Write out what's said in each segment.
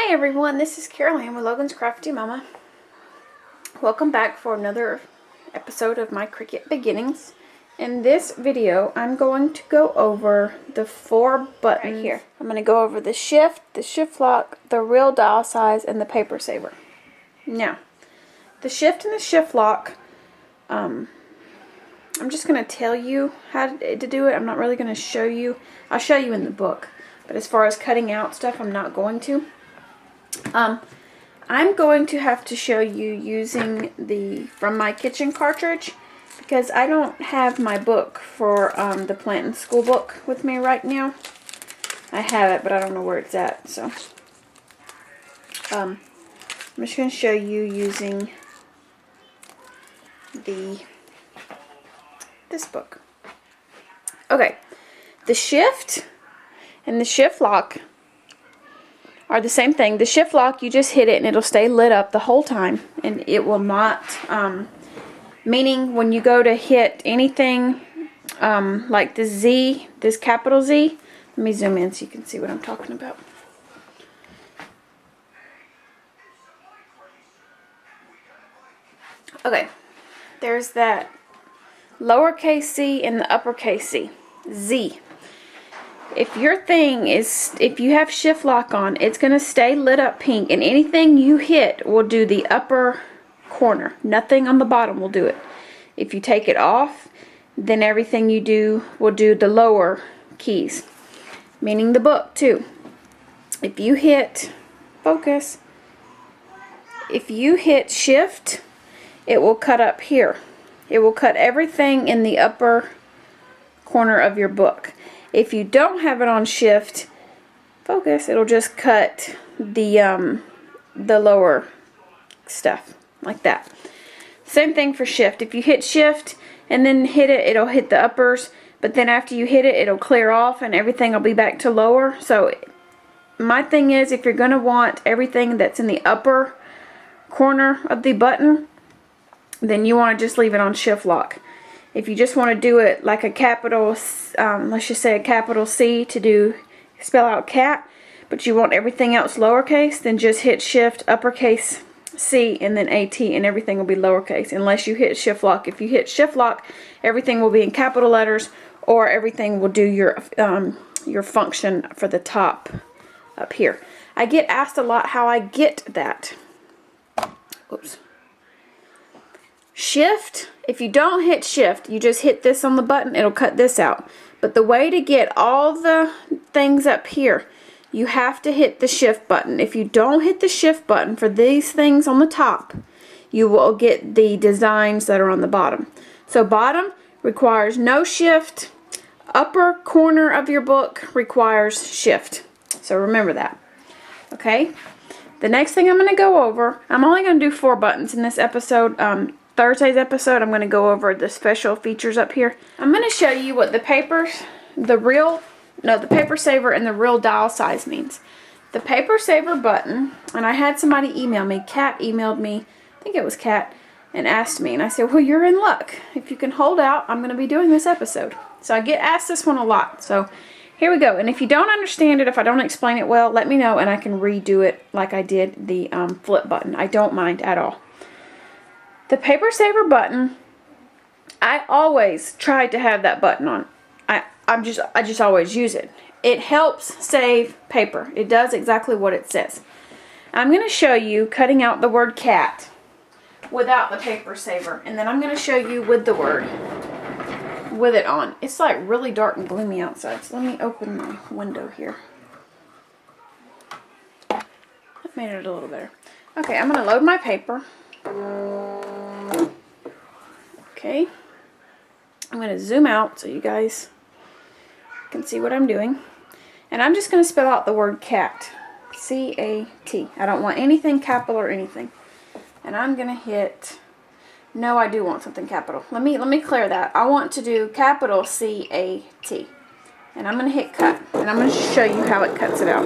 Hi everyone, this is Caroline with Logan's Crafty Mama. Welcome back for another episode of my Cricut beginnings. In this video, I'm going to go over the 4 buttons right here. I'm going to go over the shift lock, the real dial size, and the paper saver. Now, the shift and the shift lock, I'm just going to tell you how to do it. I'm not really going to show you. I'll show you in the book. But as far as cutting out stuff, I'm not going to. I'm going to have to show you using from my kitchen cartridge because I don't have my book for the Plant and School book with me right now. I have it, but I don't know where it's at. So I'm just going to show you using this book. Okay, the shift and the shift lock are the same thing. The shift lock, you just hit it and it'll stay lit up the whole time, and it will not, meaning when you go to hit anything like this Z, this capital Z, let me zoom in so you can see what I'm talking about. Okay, there's that lowercase c and the uppercase C, Z. If your thing is, if you have shift lock on, it's going to stay lit up pink, and anything you hit will do the upper corner. Nothing on the bottom will do it. If you take it off, then everything you do will do the lower keys, meaning the book too. If you hit focus, if you hit shift, it will cut up here. It will cut everything in the upper corner of your book. If you don't have it on shift, focus, it'll just cut the lower stuff like that. Same thing for shift. If you hit shift and then hit it, it'll hit the uppers, but then after you hit it, it'll clear off and everything will be back to lower. So my thing is, if you're going to want everything that's in the upper corner of the button, then you want to just leave it on shift lock. If you just want to do it like a capital, let's just say a capital C to spell out cat, but you want everything else lowercase, then just hit shift, uppercase C, and then AT, and everything will be lowercase, unless you hit shift lock. If you hit shift lock, everything will be in capital letters, or everything will do your function for the top up here. I get asked a lot how I get that. Oops. Shift, if you don't hit shift, you just hit this on the button, it'll cut this out. But the way to get all the things up here, you have to hit the shift button. If you don't hit the shift button for these things on the top, you will get the designs that are on the bottom. So bottom requires no shift, upper corner of your book requires shift. So remember that. Okay, the next thing I'm going to go over, I'm only going to do 4 buttons in this episode. Thursday's episode, I'm going to go over the special features up here. I'm going to show you what the paper saver and the real dial size means. The paper saver button, and I had somebody email me, Kat emailed me, I think it was Kat, and asked me, and I said, well, you're in luck. If you can hold out, I'm going to be doing this episode. So I get asked this one a lot. So here we go. And if you don't understand it, if I don't explain it well, let me know and I can redo it like I did the flip button. I don't mind at all. The paper saver button, I always try to have that button on. I just always use it. It helps save paper. It does exactly what it says. I'm going to show you cutting out the word cat without the paper saver, and then I'm going to show you with the word with it on. It's like really dark and gloomy outside, so let me open my window here. That made it a little better. Okay, I'm going to load my paper. Okay, I'm going to zoom out so you guys can see what I'm doing. And I'm just going to spell out the word cat. C-A-T. I don't want anything capital or anything. And I'm going to hit, no, I do want something capital. Let me clear that. I want to do capital C-A-T. And I'm going to hit cut. And I'm going to show you how it cuts it out.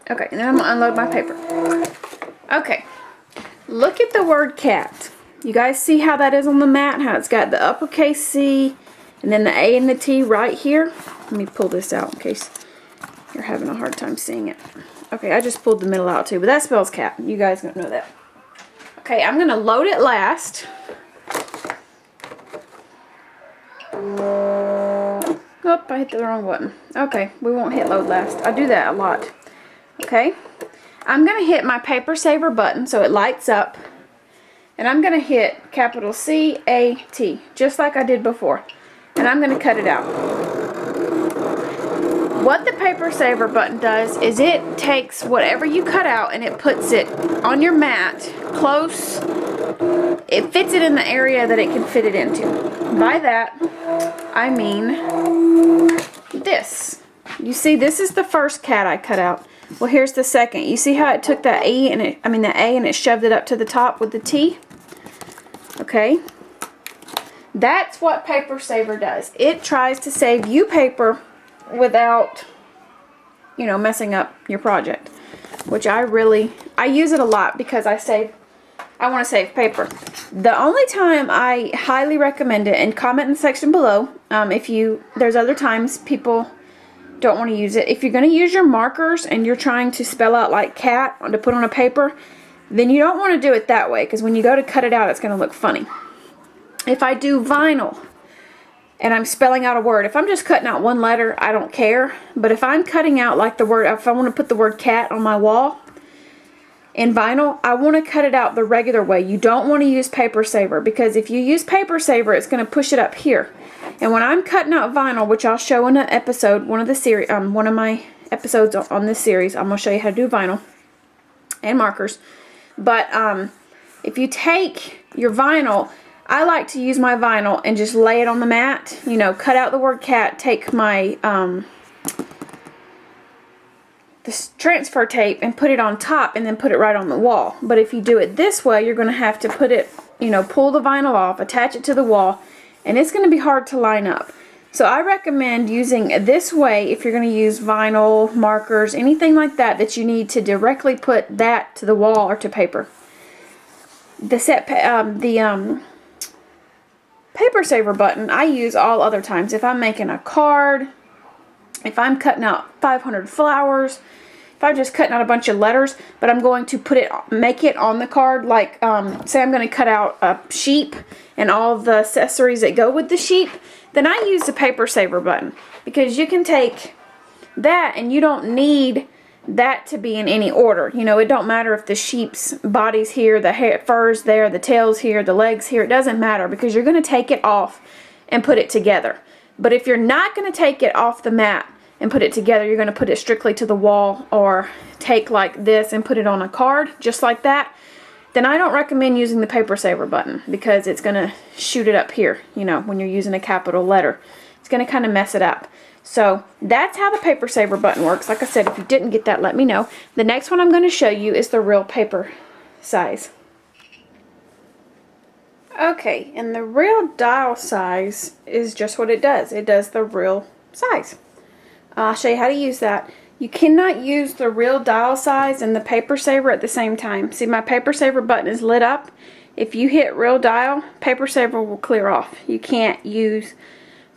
Okay, and then I'm going to unload my paper. Okay, look at the word cat. You guys see how that is on the mat? How it's got the uppercase C and then the A and the T right here? Let me pull this out in case you're having a hard time seeing it. Okay, I just pulled the middle out too, but that spells cat. You guys don't know that. Okay, I'm going to load it last. Oh, I hit the wrong button. Okay, we won't hit load last. I do that a lot. Okay, I'm going to hit my paper saver button so it lights up. And I'm going to hit capital C-A-T, just like I did before. And I'm going to cut it out. What the paper saver button does is it takes whatever you cut out and it puts it on your mat close. It fits it in the area that it can fit it into. By that, I mean this. You see, this is the first cat I cut out. Well, here's the second. You see how it took that the A and it shoved it up to the top with the T? Okay. That's what Paper Saver does. It tries to save you paper without, you know, messing up your project. Which I use it a lot because I want to save paper. The only time I highly recommend it, and comment in the section below, there's other times people don't want to use it. If you're going to use your markers and you're trying to spell out like cat to put on a paper, then you don't want to do it that way, because when you go to cut it out, it's going to look funny. If I do vinyl and I'm spelling out a word, if I'm just cutting out one letter, I don't care. But if I'm cutting out like the word, if I want to put the word cat on my wall in vinyl, I want to cut it out the regular way. You don't want to use Paper Saver, because if you use Paper Saver, it's going to push it up here. And when I'm cutting out vinyl, which I'll show in an episode, one of my episodes on this series, I'm going to show you how to do vinyl and markers. But if you take your vinyl, I like to use my vinyl and just lay it on the mat. You know, cut out the word cat, take my this transfer tape and put it on top and then put it right on the wall. But if you do it this way, you're going to have to put it, you know, pull the vinyl off, attach it to the wall, and it's going to be hard to line up. So I recommend using this way if you're going to use vinyl, markers, anything like that that you need to directly put that to the wall or to paper. The Paper Saver button I use all other times. If I'm making a card, if I'm cutting out 500 flowers, if I'm just cutting out a bunch of letters, but I'm going to make it on the card, like say I'm going to cut out a sheep and all the accessories that go with the sheep, then I use the Paper Saver button, because you can take that and you don't need that to be in any order. You know, it don't matter if the sheep's body's here, the hair, fur's there, the tail's here, the leg's here. It doesn't matter, because you're going to take it off and put it together. But if you're not going to take it off the mat and put it together, you're going to put it strictly to the wall, or take like this and put it on a card just like that, then I don't recommend using the Paper Saver button, because it's going to shoot it up here, you know, when you're using a capital letter. It's going to kind of mess it up. So that's how the Paper Saver button works. Like I said, if you didn't get that, let me know. The next one I'm going to show you is the real paper size. Okay, and the real dial size is just what it does. It does the real size. I'll show you how to use that. You cannot use the real dial size and the Paper Saver at the same time. See, my Paper Saver button is lit up. If you hit real dial, Paper Saver will clear off. You can't use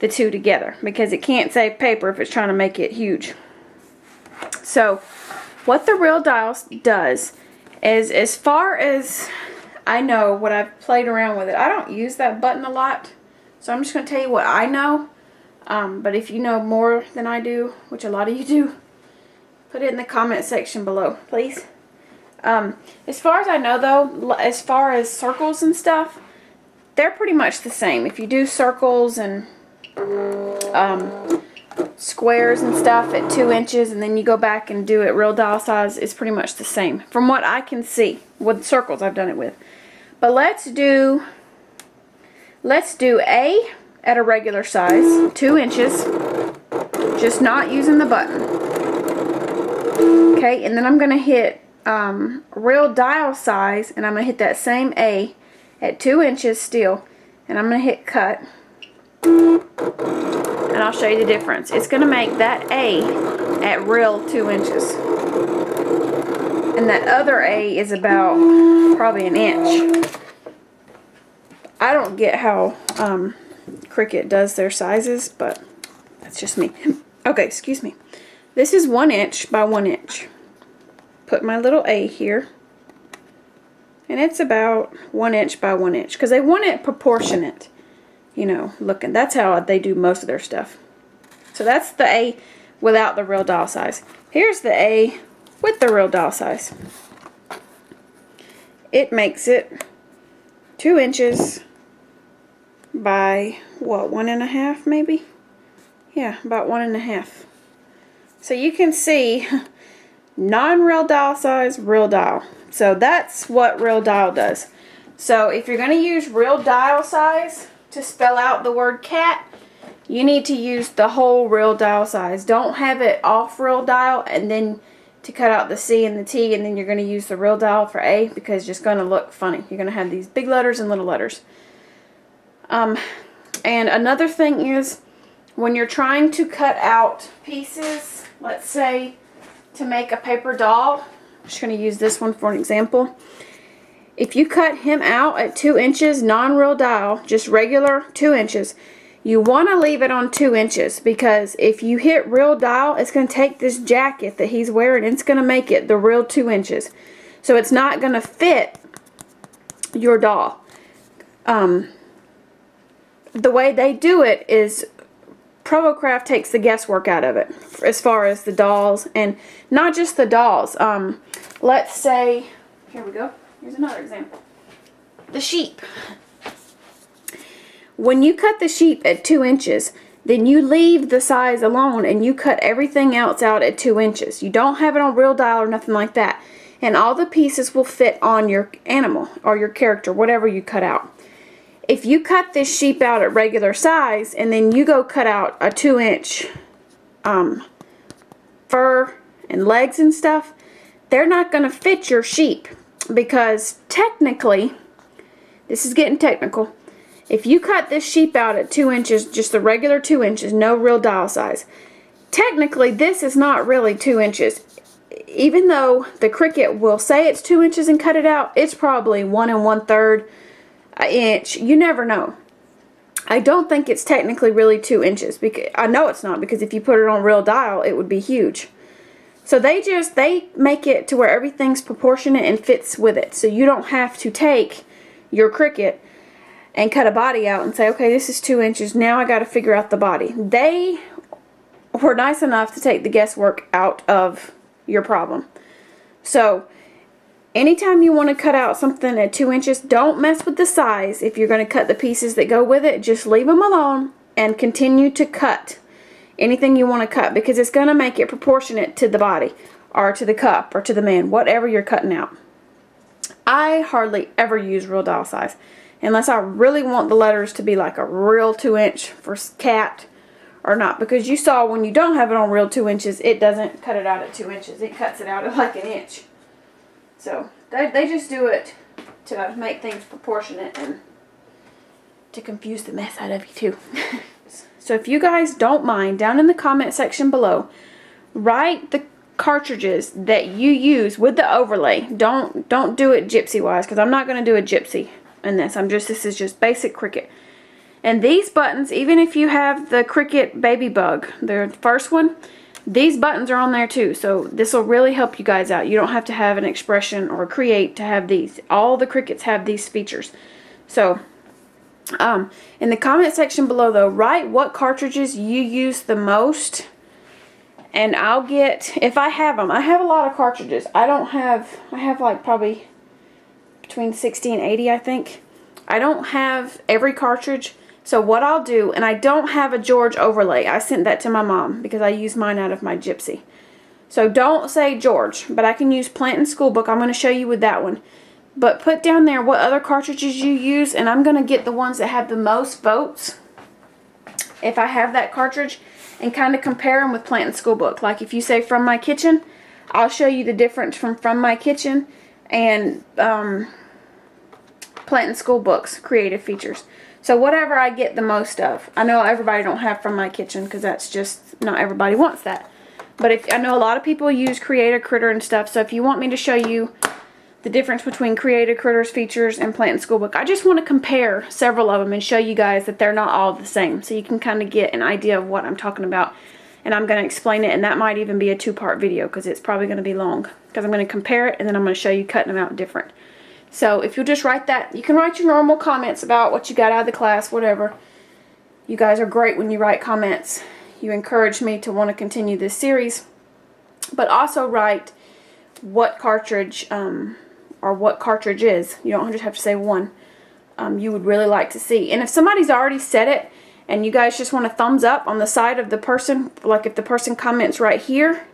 the two together, because it can't save paper if it's trying to make it huge. So what the real dial does is, as far as I know, what I've played around with it, I don't use that button a lot, so I'm just going to tell you what I know. But if you know more than I do, which a lot of you do, put it in the comment section below, please. As far as I know though, as far as circles and stuff, they're pretty much the same. If you do circles and squares and stuff at 2 inches, and then you go back and do it real dial size, it's pretty much the same from what I can see with circles I've done it with. But let's do A at a regular size, 2 inches, just not using the button. Okay, and then I'm going to hit real dial size, and I'm going to hit that same A at 2 inches still, and I'm going to hit cut. And I'll show you the difference. It's going to make that A at real 2 inches. And that other A is about probably an inch. I don't get how Cricut does their sizes, but that's just me. Okay, excuse me. This is 1 inch by 1 inch. Put my little A here. And it's about 1 inch by 1 inch, because they want it proportionate, you know, looking. That's how they do most of their stuff. So that's the A without the real dial size. Here's the A with the real dial size. It makes it 2 inches by, what, 1.5 maybe? Yeah, about 1.5. So you can see non-real dial size, real dial. So that's what real dial does. So if you're going to use real dial size to spell out the word cat, you need to use the whole real dial size. Don't have it off real dial and then to cut out the C and the T, and then you're going to use the real dial for A, because it's just going to look funny. You're going to have these big letters and little letters. And another thing is, when you're trying to cut out pieces, let's say to make a paper doll, I'm just going to use this one for an example. If you cut him out at 2 inches, non-real dial, just regular 2 inches, you want to leave it on 2 inches, because if you hit real dial, it's going to take this jacket that he's wearing and it's going to make it the real 2 inches. So it's not going to fit your doll. The way they do it is Probocraft takes the guesswork out of it as far as the dolls, and not just the dolls. Let's say, here we go. Here's another example. The sheep. When you cut the sheep at 2 inches, then you leave the size alone and you cut everything else out at 2 inches. You don't have it on real dial or nothing like that. And all the pieces will fit on your animal or your character, whatever you cut out. If you cut this sheep out at regular size and then you go cut out a 2 inch fur and legs and stuff, they're not going to fit your sheep, because technically, this is getting technical, if you cut this sheep out at 2 inches, just the regular 2 inches, no real dial size, technically this is not really 2 inches. Even though the Cricut will say it's 2 inches and cut it out, it's probably 1 1/3 inch. You never know. I don't think it's technically really 2 inches. Because I know it's not, because if you put it on real dial, it would be huge. So they make it to where everything's proportionate and fits with it. So you don't have to take your Cricut and cut a body out and say, okay, this is 2 inches. Now I got to figure out the body. They were nice enough to take the guesswork out of your problem. So anytime you want to cut out something at 2 inches, don't mess with the size. If you're going to cut the pieces that go with it, just leave them alone and continue to cut anything you want to cut, because it's going to make it proportionate to the body or to the cup or to the man, whatever you're cutting out. I hardly ever use real dial size unless I really want the letters to be like a real 2 inch for cat or not, because you saw when you don't have it on real 2 inches, it doesn't cut it out at 2 inches. It cuts it out at like an inch. So they just do it to make things proportionate and to confuse the mess out of you too. So if you guys don't mind, down in the comment section below, write the cartridges that you use with the overlay. Don't do it gypsy wise, because I'm not going to do a gypsy in this. This is just basic Cricut. And these buttons, even if you have the Cricut Baby Bug, the first one, these buttons are on there too. So this will really help you guys out. You don't have to have an expression or create to have these. All the Cricuts have these features. So in the comment section below though, write what cartridges you use the most, and I'll get, if I have them, I have a lot of cartridges. I have like probably between 60 and 80, I think. I don't have every cartridge. So what I'll do, and I don't have a George overlay. I sent that to my mom because I use mine out of my Gypsy. So don't say George, but I can use Plant and School Book. I'm going to show you with that one. But put down there what other cartridges you use, and I'm going to get the ones that have the most votes, if I have that cartridge, and kind of compare them with Plant and School Book. Like if you say From My Kitchen, I'll show you the difference from My Kitchen and Plant and School Book's creative features. So whatever I get the most of. I know everybody don't have From My Kitchen, because that's just, not everybody wants that. But if I know a lot of people use Create a Critter and stuff, so if you want me to show you the difference between Create a Critter's features and Plant and School Book, I just want to compare several of them and show you guys that they're not all the same, so you can kind of get an idea of what I'm talking about. And I'm going to explain it, and that might even be a 2-part video because it's probably going to be long, because I'm going to compare it and then I'm going to show you cutting them out different. So if you'll just write that, you can write your normal comments about what you got out of the class, whatever. You guys are great when you write comments. You encourage me to want to continue this series. But also write what cartridge or what cartridge is. You don't just have to say one. You would really like to see. And if somebody's already said it and you guys just want a thumbs up on the side of the person, like if the person comments right here,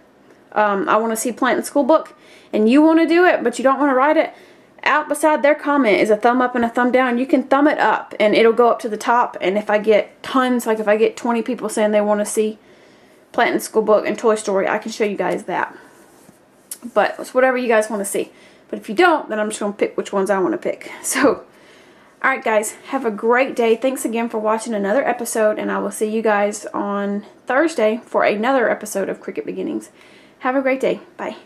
I want to see Plant and School Book, and you want to do it but you don't want to write it, out beside their comment is a thumb up and a thumb down. You can thumb it up and it'll go up to the top, and if I get tons, like if I get 20 people saying they want to see Plant and School Book and Toy Story, I can show you guys that. But it's whatever you guys want to see. But if you don't, then I'm just going to pick which ones I want to pick. So, alright guys, have a great day. Thanks again for watching another episode, and I will see you guys on Thursday for another episode of Cricut Beginnings. Have a great day. Bye.